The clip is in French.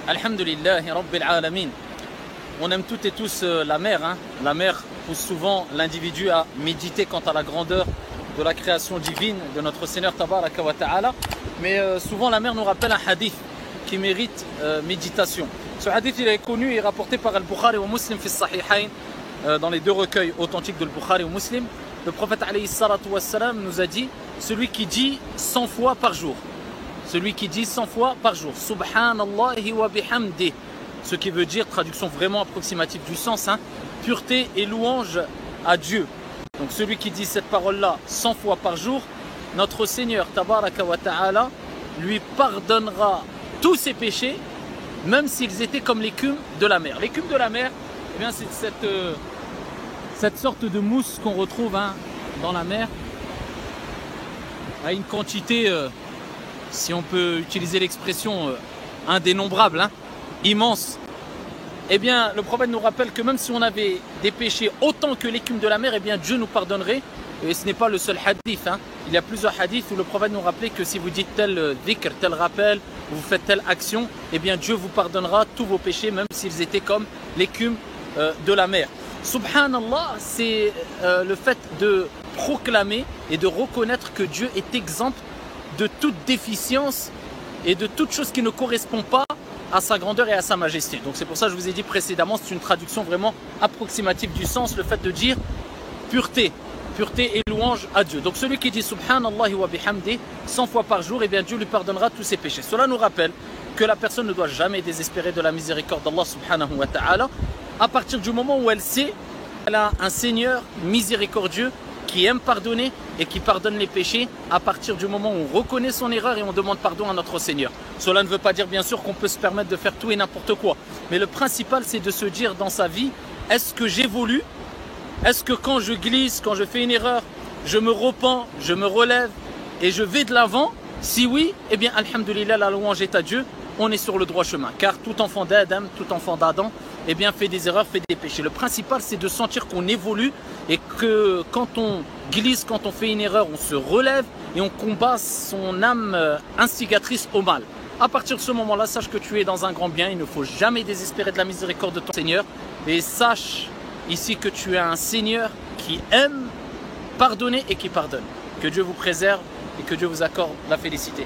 Alhamdulillahi Rabbil Alamin. On aime toutes et tous la mer. Hein. La mer pousse souvent l'individu à méditer quant à la grandeur de la création divine de notre Seigneur Tabaraka wa Ta'ala. Mais souvent la mer nous rappelle un hadith qui mérite méditation. Ce hadith il est connu et rapporté par Al-Bukhari ou Muslim fi Sahihain, dans les deux recueils authentiques de Al-Bukhari ou Muslim. Le prophète alayhi salatu wassalam nous a dit: celui qui dit 100 fois par jour, celui qui dit 100 fois par jour, Subhanallahi wa bihamdi, ce qui veut dire, traduction vraiment approximative du sens, hein, pureté et louange à Dieu. Donc celui qui dit cette parole-là 100 fois par jour, notre Seigneur Tabaraka wa Ta'ala lui pardonnera tous ses péchés, même s'ils étaient comme l'écume de la mer. L'écume de la mer, eh bien, c'est cette sorte de mousse qu'on retrouve dans la mer, à une quantité, si on peut utiliser l'expression, indénombrable, immense. Eh bien, le prophète nous rappelle que même si on avait des péchés autant que l'écume de la mer, eh bien Dieu nous pardonnerait. Et ce n'est pas le seul hadith. Il y a plusieurs hadiths où le prophète nous rappelait que si vous dites tel dhikr, tel rappel, vous faites telle action, eh bien Dieu vous pardonnera tous vos péchés, même s'ils étaient comme l'écume de la mer. Subhanallah, c'est le fait de proclamer et de reconnaître que Dieu est exempt de toute déficience et de toute chose qui ne correspond pas à sa grandeur et à sa majesté. Donc c'est pour ça que je vous ai dit précédemment, c'est une traduction vraiment approximative du sens, le fait de dire pureté et louange à Dieu. Donc celui qui dit Subhanallahi wa bihamdi 100 fois par jour, eh bien Dieu lui pardonnera tous ses péchés. Cela nous rappelle que la personne ne doit jamais désespérer de la miséricorde d'Allah subhanahu wa ta'ala, à partir du moment où elle sait qu'elle a un Seigneur miséricordieux qui aime pardonner et qui pardonne les péchés, à partir du moment où on reconnaît son erreur et on demande pardon à notre Seigneur. Cela ne veut pas dire bien sûr qu'on peut se permettre de faire tout et n'importe quoi. Mais le principal, c'est de se dire dans sa vie, est-ce que j'évolue? Est-ce que quand je glisse, quand je fais une erreur, je me repens, je me relève et je vais de l'avant? Si oui, eh bien alhamdulillah, la louange est à Dieu, on est sur le droit chemin. Car tout enfant d'Adam, tout enfant d'Adam, eh bien fait des erreurs, fait des péchés. Le principal, c'est de sentir qu'on évolue et que quand on glisse, quand on fait une erreur, on se relève et on combat son âme instigatrice au mal. À partir de ce moment-là, sache que tu es dans un grand bien. Il ne faut jamais désespérer de la miséricorde de ton Seigneur. Et sache ici que tu as un Seigneur qui aime pardonner et qui pardonne. Que Dieu vous préserve et que Dieu vous accorde la félicité.